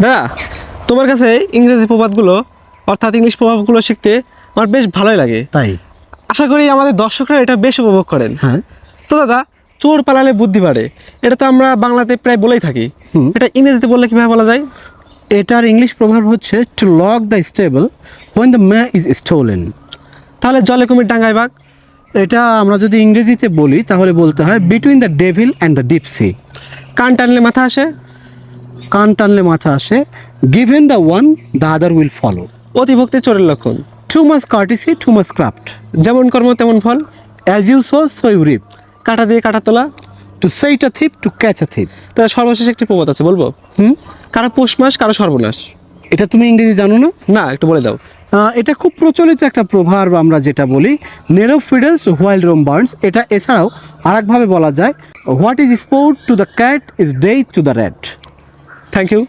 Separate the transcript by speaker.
Speaker 1: দাদা, তোমার কাছে ইংরেজি প্রবাদগুলো অর্থাৎ ইংলিশ প্রবাদগুলো শিখতে আমার বেশ ভালোই লাগে।
Speaker 2: তাই?
Speaker 1: আশা করি আমাদের দর্শকরা এটা বেশ উপভোগ করেন।
Speaker 2: হ্যাঁ।
Speaker 1: তো দাদা, চোর পালালে বুদ্ধি বাড়ে, এটা তো আমরা বাংলাতে প্রায় বলেই থাকি। এটা ইংরেজিতে বললে কীভাবে বলা যায়?
Speaker 2: এটার ইংলিশ প্রভাব হচ্ছে to lock the stable when the man is stolen.
Speaker 1: তাহলে জলে কুমির ডাঙ্গায় বাঘ।
Speaker 2: এটা আমরা যদি ইংরেজিতে বলি তাহলে বলতে হয় between the devil and the deep sea.
Speaker 1: কান টানলে মাথা আসে।
Speaker 2: কান টানলে মাথা আসে। Given the one the other will follow.
Speaker 1: অতিভক্তি চোরের লক্ষণ।
Speaker 2: Too much courtesy too much craft.
Speaker 1: যেমন কর্ম তেমন ফল।
Speaker 2: As you sow so you reap.
Speaker 1: কাটা দিয়ে কাটা তোলা।
Speaker 2: টু সেইট আ থিপ টু ক্যাচ আ থিপ।
Speaker 1: তাহলে সর্বশেষ একটি প্রবাদ আছে, বলবো? কারো পৌষ মাস কারো সর্বনাশ।
Speaker 2: এটা তুমি ইংরেজি জানো না?
Speaker 1: না, একটু বলে দাও।
Speaker 2: এটা খুব প্রচলিত একটা প্রভাব, আমরা যেটা বলি Nero fiddles while Rome burns. এটা এছাড়াও আরেকভাবে বলা যায় what is sport to the cat is death to the rat.
Speaker 1: Thank you.